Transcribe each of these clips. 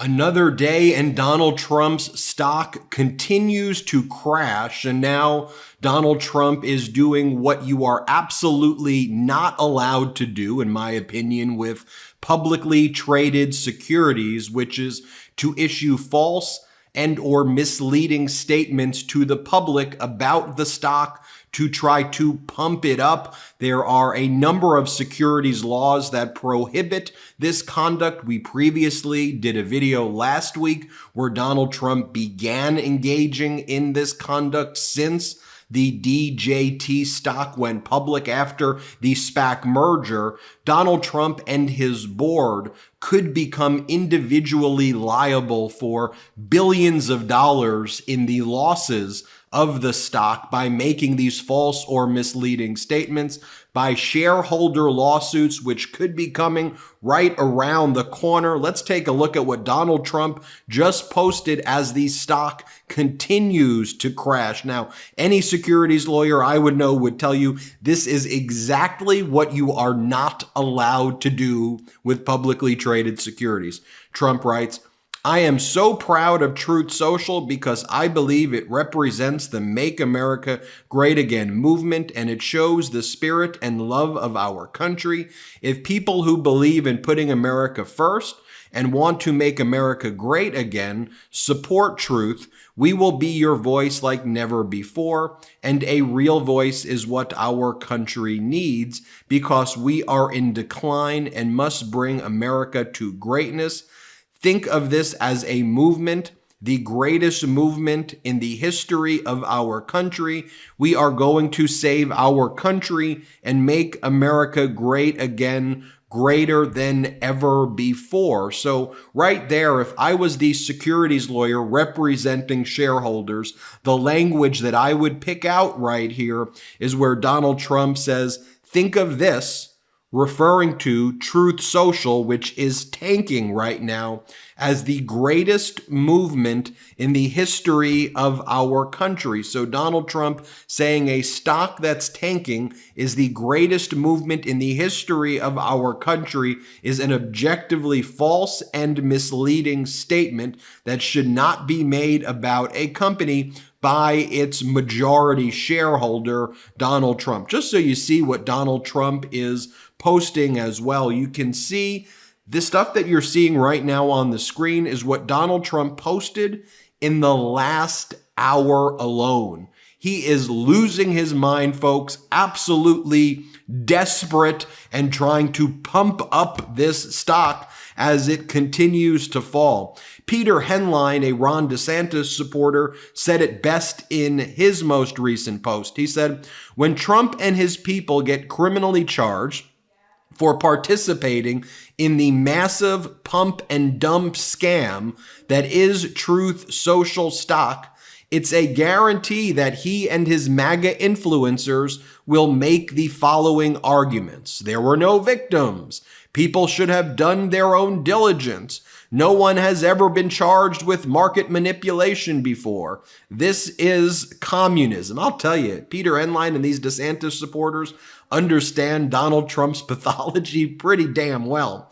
Another day and Donald Trump's stock continues to crash, and now Donald Trump is doing what you are absolutely not allowed to do, in my opinion, with publicly traded securities, which is to issue false and or misleading statements to the public about the stock to try to pump it up. There are a number of securities laws that prohibit this conduct. We previously did a video last week where Donald Trump began engaging in this conduct since the DJT stock went public after the SPAC merger. Donald Trump and his board could become individually liable for billions of dollars in the losses of the stock by making these false or misleading statements, by shareholder lawsuits, which could be coming right around the corner. Let's take a look at what Donald Trump just posted as the stock continues to crash. Now, any securities lawyer I would know would tell you this is exactly what you are not allowed to do with publicly traded securities. Trump writes, "I am so proud of Truth Social because I believe it represents the Make America Great Again movement, and it shows the spirit and love of our country. If people who believe in putting America first and want to make America great again support truth, we will be your voice like never before, and a real voice is what our country needs because we are in decline and must bring America to greatness. Think of this as a movement, the greatest movement in the history of our country. We are going to save our country and make America great again, greater than ever before." So right there, if I was the securities lawyer representing shareholders, the language that I would pick out right here is where Donald Trump says, "Think of this," referring to Truth Social, which is tanking right now, as the greatest movement in the history of our country. So Donald Trump saying a stock that's tanking is the greatest movement in the history of our country is an objectively false and misleading statement that should not be made about a company by its majority shareholder, Donald Trump. Just so you see what Donald Trump is posting as well, you can see the stuff that you're seeing right now on the screen is what Donald Trump posted in the last hour alone. He is losing his mind, folks, absolutely desperate and trying to pump up this stock as it continues to fall. Peter Henline, a Ron DeSantis supporter, said it best in his most recent post. He said, "When Trump and his people get criminally charged for participating in the massive pump and dump scam that is Truth Social stock, it's a guarantee that he and his MAGA influencers will make the following arguments. There were no victims. People should have done their own diligence. No one has ever been charged with market manipulation before. This is communism." I'll tell you, Peter Henline and these DeSantis supporters understand Donald Trump's pathology pretty damn well.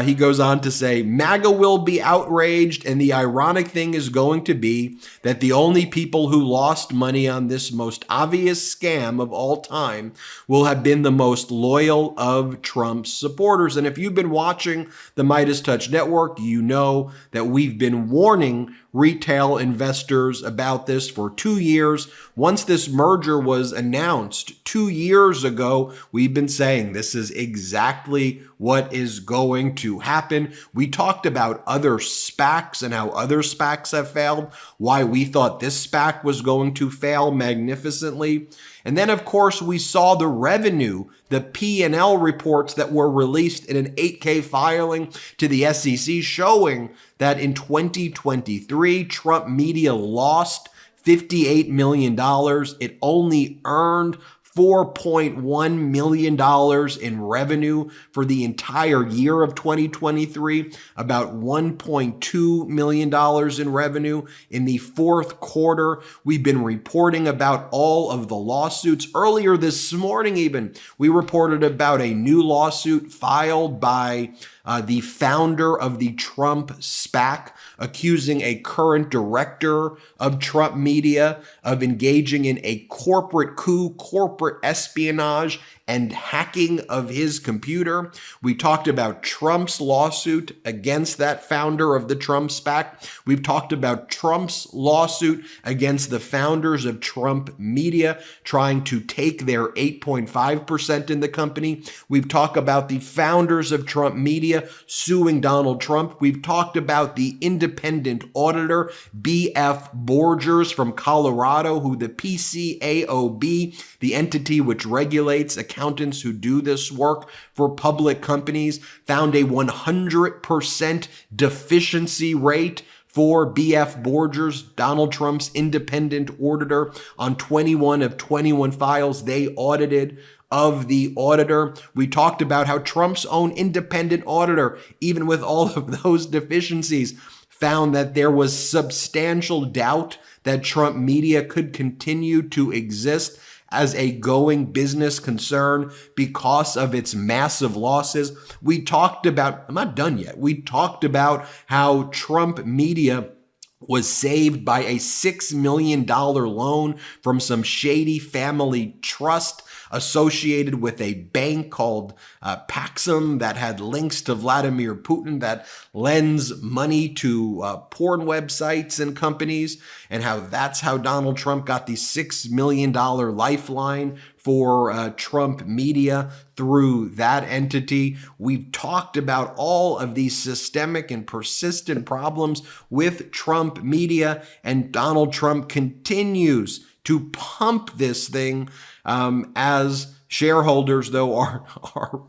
He goes on to say, "MAGA will be outraged, and the ironic thing is going to be that the only people who lost money on this most obvious scam of all time will have been the most loyal of Trump's supporters." And if you've been watching the MeidasTouch network, you know that we've been warning retail investors about this for 2 years. Once this merger was announced 2 years ago, we've been saying this is exactly what is going to happen. We talked about other SPACs and how other SPACs have failed, why we thought this SPAC was going to fail magnificently. And then, of course, we saw the revenue, the P&L reports that were released in an 8K filing to the SEC showing that in 2023, Trump Media lost $58 million. It only earned $4.1 million in revenue for the entire year of 2023, about $1.2 million in revenue in the fourth quarter. We've been reporting about all of the lawsuits. Earlier this morning even, we reported about a new lawsuit filed by the founder of the Trump SPAC, accusing a current director of Trump Media of engaging in a corporate coup, corporate espionage, and hacking of his computer. We talked about Trump's lawsuit against that founder of the Trump SPAC. We've talked about Trump's lawsuit against the founders of Trump Media, trying to take their 8.5% in the company. We've talked about the founders of Trump Media suing Donald Trump. We've talked about the independent auditor, B.F. Borgers from Colorado, who the PCAOB, the entity which regulates accountants who do this work for public companies, found a 100% deficiency rate for B.F. Borgers, Donald Trump's independent auditor, on 21 of 21 files they audited of the auditor. We talked about how Trump's own independent auditor, even with all of those deficiencies, found that there was substantial doubt that Trump Media could continue to exist as a going business concern because of its massive losses. We talked about, I'm not done yet, we talked about how Trump Media was saved by a $6 million loan from some shady family trust associated with a bank called Paxum that had links to Vladimir Putin, that lends money to porn websites and companies, and how that's how Donald Trump got the $6 million lifeline for Trump Media through that entity. We've talked about all of these systemic and persistent problems with Trump Media, and Donald Trump continues to pump this thing as shareholders, though, are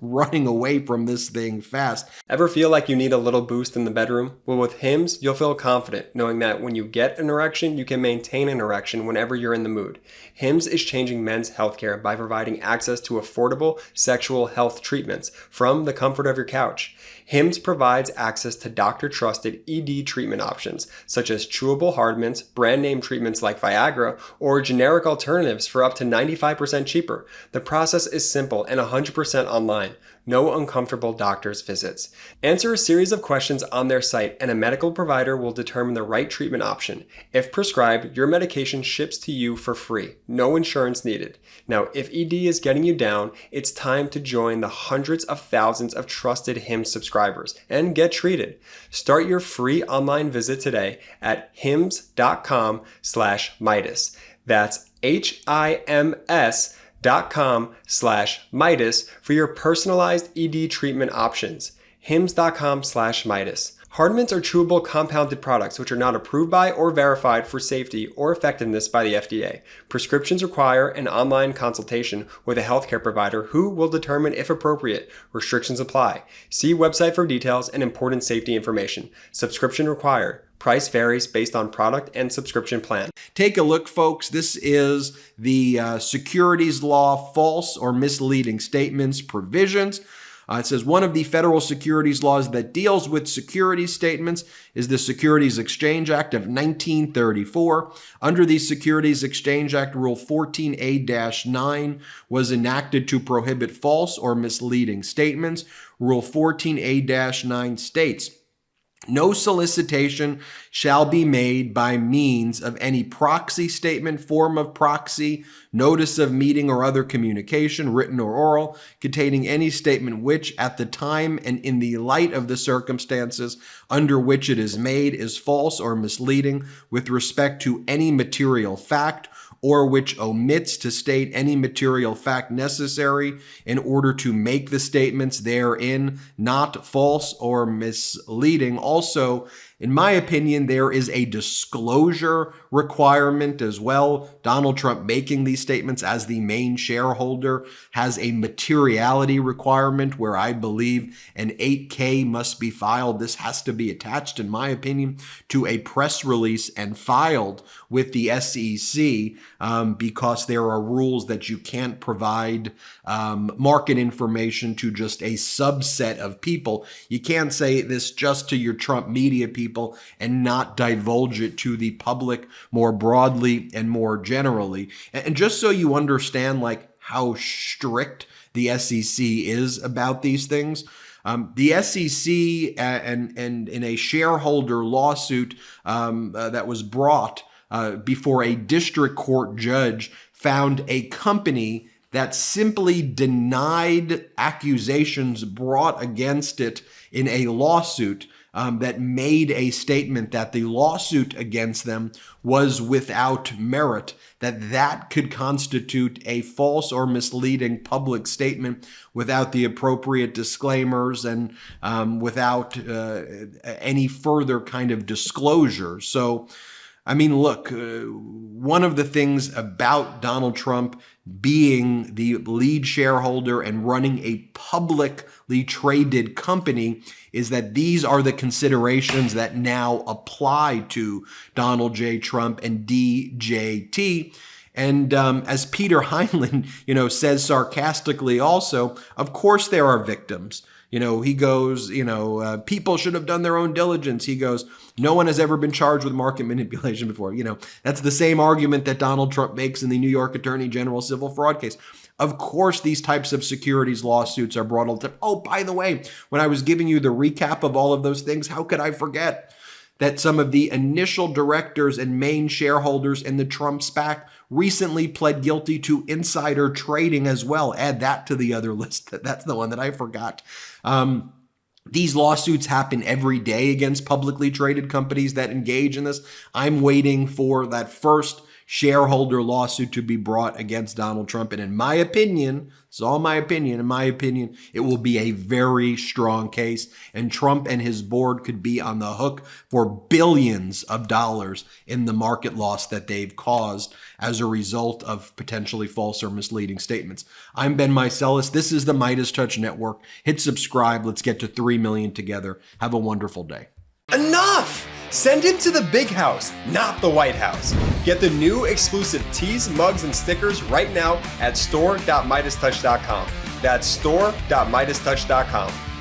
running away from this thing fast. Ever feel like you need a little boost in the bedroom? Well, with Hims, you'll feel confident knowing that when you get an erection, you can maintain an erection whenever you're in the mood. Hims is changing men's healthcare by providing access to affordable sexual health treatments from the comfort of your couch. Hims provides access to doctor-trusted ED treatment options, such as chewable hard mints, brand name treatments like Viagra, or generic alternatives for up to 95% cheaper. The process is simple and 100% online. No uncomfortable doctor's visits. Answer a series of questions on their site, and a medical provider will determine the right treatment option. If prescribed, your medication ships to you for free. No insurance needed. Now, if ED is getting you down, it's time to join the hundreds of thousands of trusted Hims subscribers and get treated. Start your free online visit today at hims.com/Meidas. That's HIMS.com/Meidas for your personalized ED treatment options. hims.com/Meidas. Hard mints are chewable compounded products which are not approved by or verified for safety or effectiveness by the FDA. Prescriptions require an online consultation with a healthcare provider who will determine if appropriate. Restrictions apply. See website for details and important safety information. Subscription required. Price varies based on product and subscription plan. Take a look, folks. This is the securities law false or misleading statements provisions. It says one of the federal securities laws that deals with securities statements is the Securities Exchange Act of 1934. Under the Securities Exchange Act, Rule 14A-9 was enacted to prohibit false or misleading statements. Rule 14A-9 states, no solicitation shall be made by means of any proxy statement, form of proxy, notice of meeting or other communication, written or oral, containing any statement which, at the time and in the light of the circumstances under which it is made, is false or misleading with respect to any material fact, or which omits to state any material fact necessary in order to make the statements therein not false or misleading. Also, in my opinion, there is a disclosure requirement as well. Donald Trump, making these statements as the main shareholder, has a materiality requirement where I believe an 8K must be filed. This has to be attached, in my opinion, to a press release and filed with the SEC because there are rules that you can't provide market information to just a subset of people. You can't say this just to your Trump Media people and not divulge it to the public more broadly and more generally. And just so you understand like how strict the SEC is about these things, The SEC and in a shareholder lawsuit that was brought before a district court judge found a company that simply denied accusations brought against it in a lawsuit that made a statement that the lawsuit against them was without merit, that could constitute a false or misleading public statement without the appropriate disclaimers and without any further kind of disclosure. So, I mean, look, one of the things about Donald Trump being the lead shareholder and running a publicly traded company is that these are the considerations that now apply to Donald J. Trump and DJT. And as Peter Henline, says sarcastically also, of course there are victims. He goes, people should have done their own diligence. He goes, no one has ever been charged with market manipulation before. That's the same argument that Donald Trump makes in the New York Attorney General civil fraud case. Of course, these types of securities lawsuits are brought all the time. Oh, by the way, when I was giving you the recap of all of those things, how could I forget that some of the initial directors and main shareholders in the Trump SPAC recently pled guilty to insider trading as well? Add that to the other list. That's the one that I forgot. These lawsuits happen every day against publicly traded companies that engage in this. I'm waiting for that first shareholder lawsuit to be brought against Donald Trump. And in my opinion, it's all my opinion, it will be a very strong case. And Trump and his board could be on the hook for billions of dollars in the market loss that they've caused as a result of potentially false or misleading statements. I'm Ben Meiselas. This is the MeidasTouch Network. Hit subscribe. Let's get to 3 million together. Have a wonderful day. Enough! Send him to the big house, not the White House. Get the new exclusive tees, mugs, and stickers right now at store.meidastouch.com. That's store.meidastouch.com.